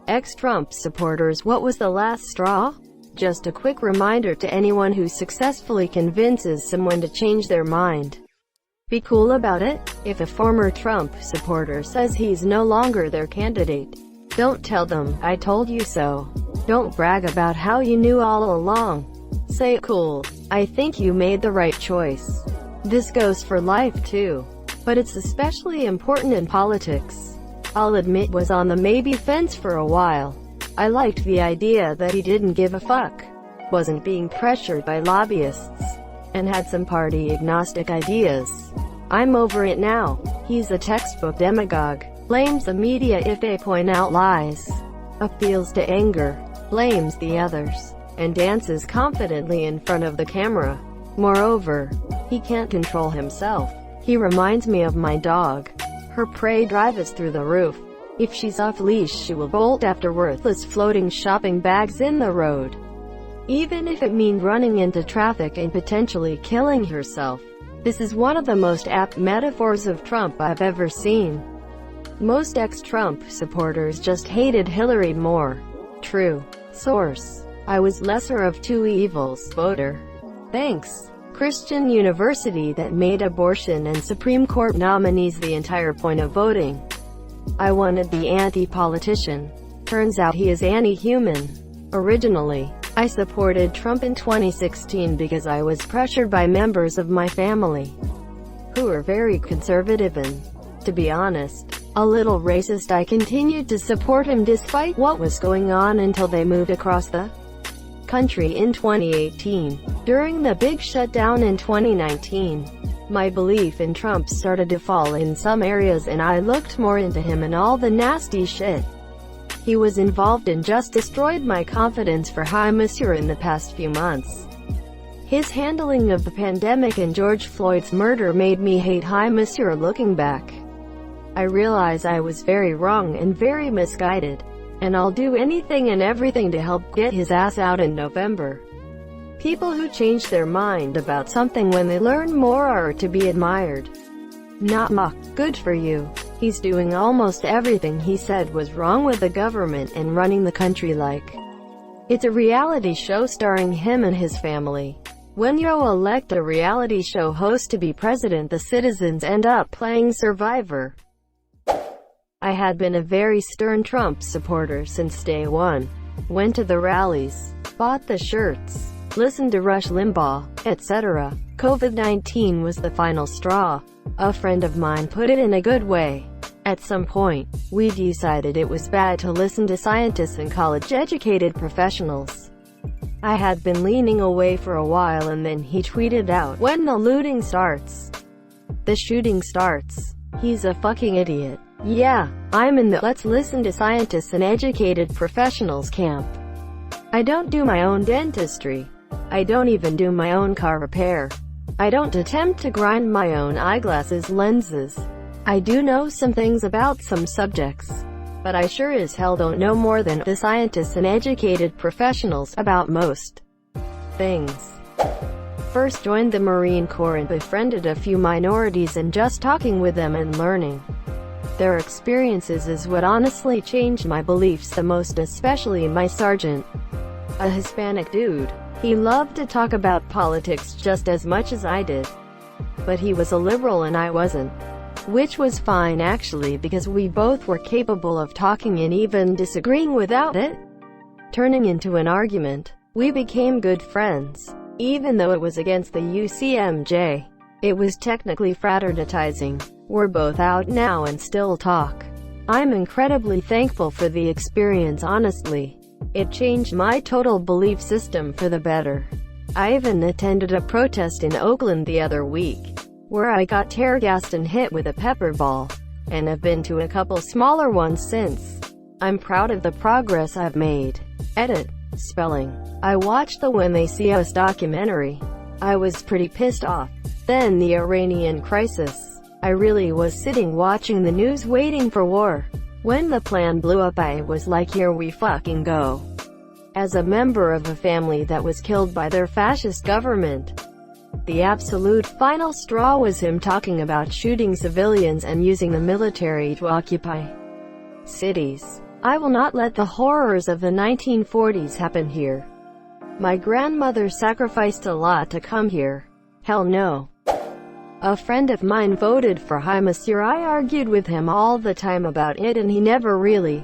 Ex-Trump supporters, what was the last straw? Just a quick reminder to anyone who successfully convinces someone to change their mind. Be cool about it. If a former Trump supporter says he's no longer their candidate, don't tell them, "I told you so." Don't brag about how you knew all along. Say, "Cool. I think you made the right choice." This goes for life too, but it's especially important in politics. I'll admit was on the maybe fence for a while. I liked the idea that he didn't give a fuck, wasn't being pressured by lobbyists, and had some party agnostic ideas. I'm over it now. He's a textbook demagogue, blames the media if they point out lies, appeals to anger, blames the others, and dances confidently in front of the camera. Moreover, he can't control himself. He reminds me of my dog. Her prey drive is through the roof. If she's off leash, she will bolt after worthless floating shopping bags in the road, even if it means running into traffic and potentially killing herself. This is one of the most apt metaphors of Trump I've ever seen. Most ex-Trump supporters just hated Hillary more. True. Source: I was lesser of two evils voter. Thanks. Christian university that made abortion and Supreme Court nominees the entire point of voting. I wanted the anti-politician. Turns out he is anti-human. Originally, I supported Trump in 2016 because I was pressured by members of my family, who are very conservative and, to be honest, a little racist. I continued to support him despite what was going on until they moved across the country in 2018. During the big shutdown in 2019, my belief in Trump started to fall in some areas, and I looked more into him and all the nasty shit he was involved in just destroyed my confidence for High Monsieur in the past few months. His handling of the pandemic and George Floyd's murder made me hate High Monsieur. Looking back, I realize I was very wrong and very misguided, and I'll do anything and everything to help get his ass out in November. People who change their mind about something when they learn more are to be admired, not mocked. Good for you. He's doing almost everything he said was wrong with the government and running the country like it's a reality show starring him and his family. When you elect a reality show host to be president, the citizens end up playing Survivor. I had been a very stern Trump supporter since day one. Went to the rallies, bought the shirts, listened to Rush Limbaugh, etc. COVID-19 was the final straw. A friend of mine put it in a good way. At some point, we decided it was bad to listen to scientists and college-educated professionals. I had been leaning away for a while, and then he tweeted out, "When the looting starts, the shooting starts." He's a fucking idiot. Yeah, I'm in the "let's listen to scientists and educated professionals" camp. I don't do my own dentistry. I don't even do my own car repair. I don't attempt to grind my own eyeglasses lenses. I do know some things about some subjects, but I sure as hell don't know more than the scientists and educated professionals about most things. First joined the Marine Corps and befriended a few minorities, and just talking with them and learning their experiences is what honestly changed my beliefs the most, especially my sergeant, a Hispanic dude. He loved to talk about politics just as much as I did, but he was a liberal and I wasn't, which was fine actually, because we both were capable of talking and even disagreeing without it turning into an argument. We became good friends, even though it was against the UCMJ. It was technically fraternizing. We're both out now and still talk. I'm incredibly thankful for the experience, honestly. It changed my total belief system for the better. I even attended a protest in Oakland the other week, where I got tear-gassed and hit with a pepper ball, and have been to a couple smaller ones since. I'm proud of the progress I've made. Edit. Spelling. I watched the When They See Us documentary. I was pretty pissed off. Then the Iranian crisis. I really was sitting watching the news waiting for war. When the plan blew up, I was like, here we fucking go. As a member of a family that was killed by their fascist government, the absolute final straw was him talking about shooting civilians and using the military to occupy cities. I will not let the horrors of the 1940s happen here. My grandmother sacrificed a lot to come here. Hell no. A friend of mine voted for Hi Monsieur. I argued with him all the time about it and he never really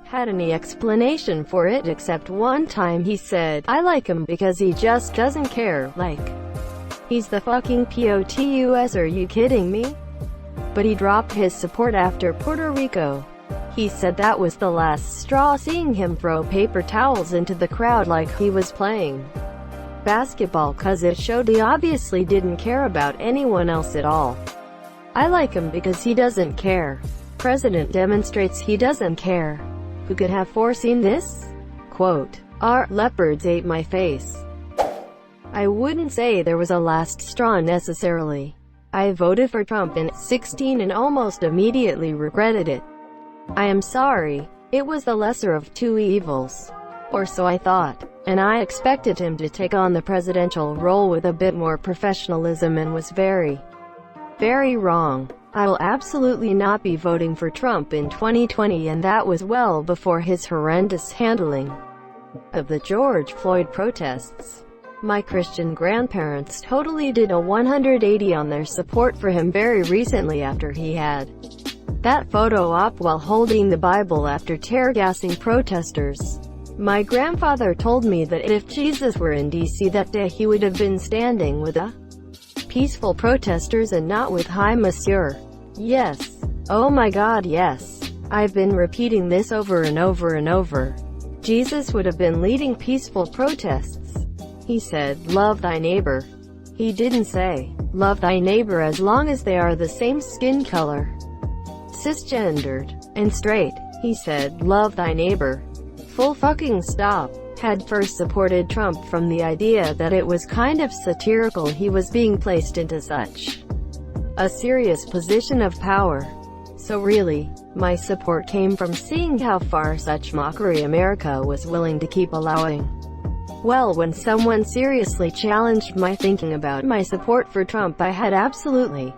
had any explanation for it, except one time he said, I like him because he just doesn't care, like, he's the fucking POTUS, are you kidding me? But he dropped his support after Puerto Rico. He said that was the last straw, seeing him throw paper towels into the crowd like he was playing basketball, cause it showed he obviously didn't care about anyone else at all. I like him because he doesn't care. President demonstrates he doesn't care. Who could have foreseen this? Quote, our leopards ate my face. I wouldn't say there was a last straw necessarily. I voted for Trump in 2016 and almost immediately regretted it. I am sorry. It was the lesser of two evils. Or so I thought. And I expected him to take on the presidential role with a bit more professionalism and was very, very wrong. I will absolutely not be voting for Trump in 2020, and that was well before his horrendous handling of the George Floyd protests. My Christian grandparents totally did a 180 on their support for him very recently after he had that photo op while holding the Bible after tear-gassing protesters. My grandfather told me that if Jesus were in D.C. that day he would have been standing with the peaceful protesters and not with Hi Monsieur. Yes. Oh my God, yes. I've been repeating this over and over and over. Jesus would have been leading peaceful protests. He said, love thy neighbor. He didn't say, love thy neighbor as long as they are the same skin color, cisgendered, and straight. He said, love thy neighbor. Full fucking stop. Had first supported Trump from the idea that it was kind of satirical he was being placed into such a serious position of power. So really, my support came from seeing how far such mockery America was willing to keep allowing. Well, when someone seriously challenged my thinking about my support for Trump, I had absolutely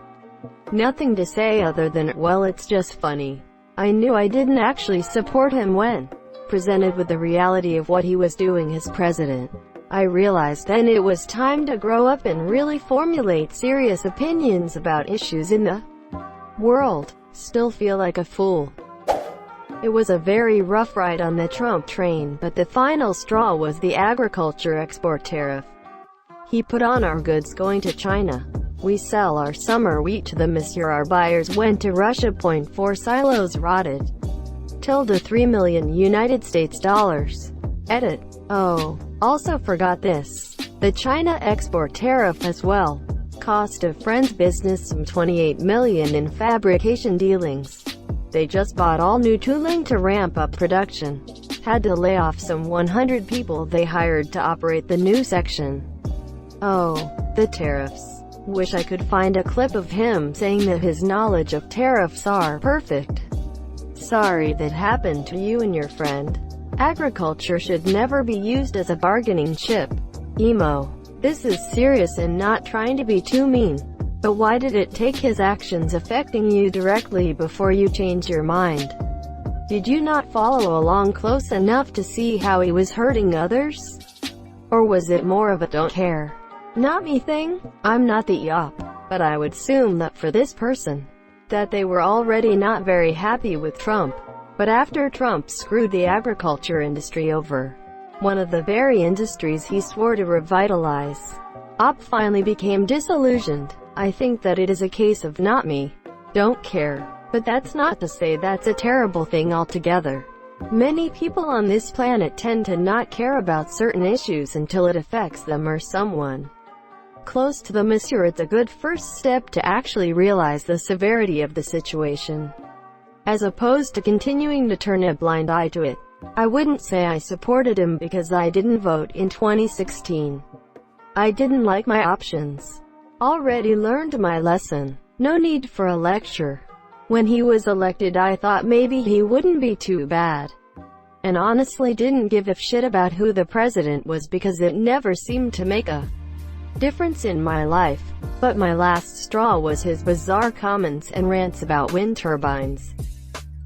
nothing to say other than, well, it's just funny. I knew I didn't actually support him when presented with the reality of what he was doing as president. I realized then it was time to grow up and really formulate serious opinions about issues in the world. Still feel like a fool. It was a very rough ride on the Trump train, but the final straw was the agriculture export tariff he put on our goods going to China. We sell our summer wheat to the Monsieur. Our buyers went to Russia. 4 silos rotted. Tilde 3 million United States dollars. Edit. Oh, also forgot this. The China export tariff as well. Cost of friend's business some 28 million in fabrication dealings. They just bought all new tooling to ramp up production. Had to lay off some 100 people they hired to operate the new section. Oh, the tariffs. Wish I could find a clip of him saying that his knowledge of tariffs are perfect. Sorry that happened to you and your friend. Agriculture should never be used as a bargaining chip. Emo. This is serious and not trying to be too mean. But why did it take his actions affecting you directly before you changed your mind? Did you not follow along close enough to see how he was hurting others? Or was it more of a don't care, not me thing? I'm not the op, but I would assume that for this person, that they were already not very happy with Trump. But after Trump screwed the agriculture industry over, one of the very industries he swore to revitalize, op finally became disillusioned. I think that it is a case of not me, don't care. But that's not to say that's a terrible thing altogether. Many people on this planet tend to not care about certain issues until it affects them or someone close to them. Monsieur, it's a good first step to actually realize the severity of the situation, as opposed to continuing to turn a blind eye to it. I wouldn't say I supported him because I didn't vote in 2016. I didn't like my options. Already learned my lesson. No need for a lecture. When he was elected, I thought maybe he wouldn't be too bad. And honestly didn't give a shit about who the president was because it never seemed to make a difference in my life. But my last straw was his bizarre comments and rants about wind turbines.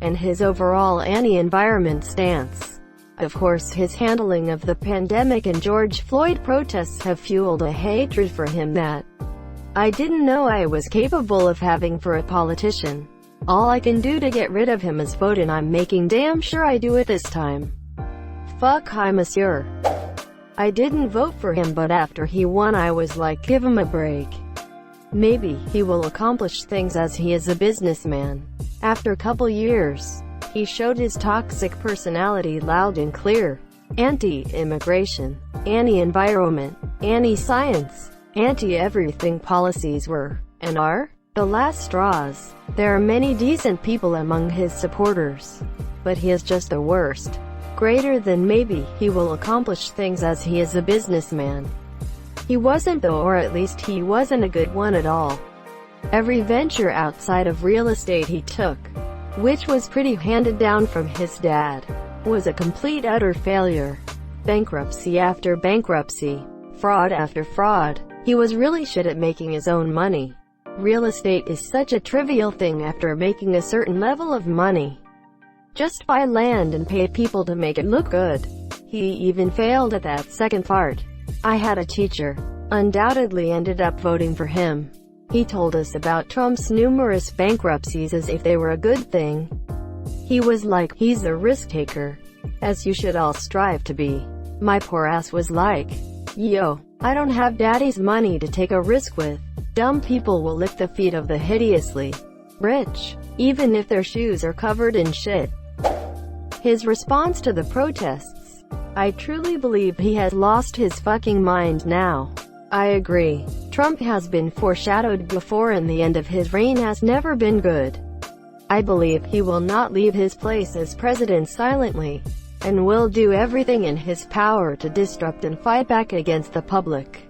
and his overall anti-environment stance. Of course, his handling of the pandemic and George Floyd protests have fueled a hatred for him that I didn't know I was capable of having for a politician. All I can do to get rid of him is vote, and I'm making damn sure I do it this time. Fuck hi monsieur. I didn't vote for him, but after he won I was like, give him a break. Maybe he will accomplish things as he is a businessman. After a couple years, he showed his toxic personality loud and clear. Anti-immigration, anti-environment, anti-science, anti-everything policies were, and are, the last straws. There are many decent people among his supporters, but he is just the worst. Greater than maybe he will accomplish things as he is a businessman. He wasn't though, or at least he wasn't a good one at all. Every venture outside of real estate he took, which was pretty handed down from his dad, was a complete utter failure. Bankruptcy after bankruptcy, fraud after fraud. He was really shit at making his own money. Real estate is such a trivial thing after making a certain level of money. Just buy land and pay people to make it look good. He even failed at that second part. I had a teacher, undoubtedly ended up voting for him. He told us about Trump's numerous bankruptcies as if they were a good thing. He was like, he's a risk taker, as you should all strive to be. My poor ass was like, yo, I don't have daddy's money to take a risk with. Dumb people will lick the feet of the hideously rich, even if their shoes are covered in shit. His response to the protests. I truly believe he has lost his fucking mind now. I agree. Trump has been foreshadowed before, and the end of his reign has never been good. I believe he will not leave his place as president silently, and will do everything in his power to disrupt and fight back against the public.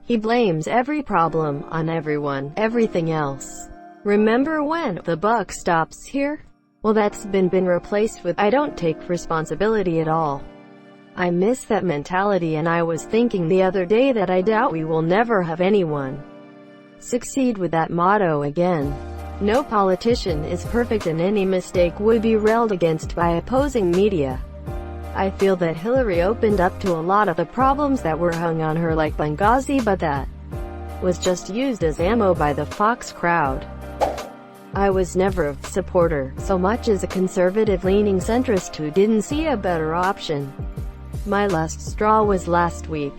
He blames every problem on everyone, everything else. Remember when the buck stops here? Well, that's been replaced with I don't take responsibility at all. I miss that mentality, and I was thinking the other day that I doubt we will never have anyone succeed with that motto again. No politician is perfect, and any mistake would be railed against by opposing media. I feel that Hillary opened up to a lot of the problems that were hung on her like Benghazi, but that was just used as ammo by the Fox crowd. I was never a supporter, so much as a conservative-leaning centrist who didn't see a better option. My last straw was last week.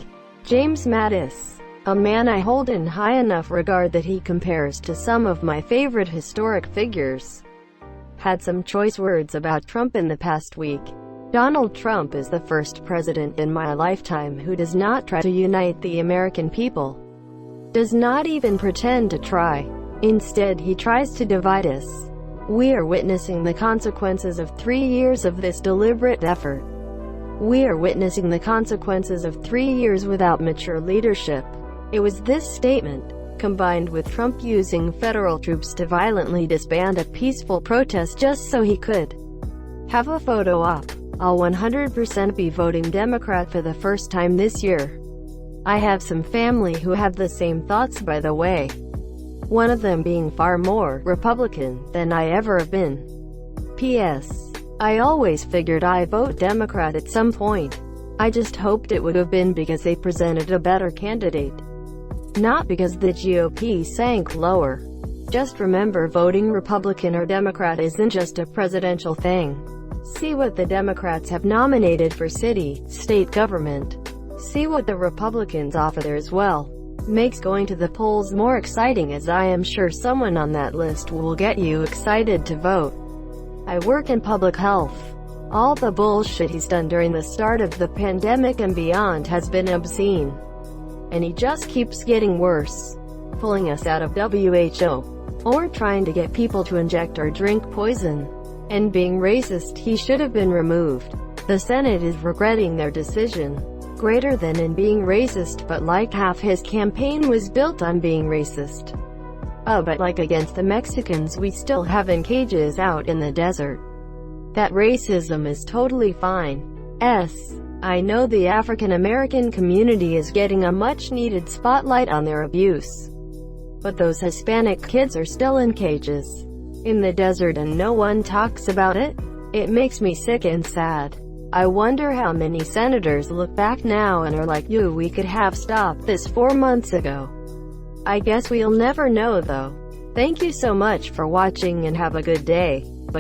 James Mattis, a man I hold in high enough regard that he compares to some of my favorite historic figures, had some choice words about Trump in the past week. Donald Trump is the first president in my lifetime who does not try to unite the American people. Does not even pretend to try. Instead, he tries to divide us. We are witnessing the consequences of 3 years of this deliberate effort. We are witnessing the consequences of 3 years without mature leadership. It was this statement, combined with Trump using federal troops to violently disband a peaceful protest just so he could have a photo op. I'll 100% be voting Democrat for the first time this year. I have some family who have the same thoughts, by the way. One of them being far more Republican than I ever have been. P.S. I always figured I'd vote Democrat at some point. I just hoped it would have been because they presented a better candidate, not because the GOP sank lower. Just remember, voting Republican or Democrat isn't just a presidential thing. See what the Democrats have nominated for city, state government. See what the Republicans offer there as well. Makes going to the polls more exciting, as I am sure someone on that list will get you excited to vote. I work in public health. All the bullshit he's done during the start of the pandemic and beyond has been obscene. And he just keeps getting worse. Pulling us out of WHO. Or trying to get people to inject or drink poison. And being racist. He should have been removed. The Senate is regretting their decision. Greater than in being racist, but like half his campaign was built on being racist. But like against the Mexicans we still have in cages out in the desert. That racism is totally fine. I know the African American community is getting a much needed spotlight on their abuse. But those Hispanic kids are still in cages. in the desert and no one talks about it? It makes me sick and sad. I wonder how many senators look back now and are like, "You, we could have stopped this 4 months ago." I guess we'll never know though. Thank you so much for watching and have a good day.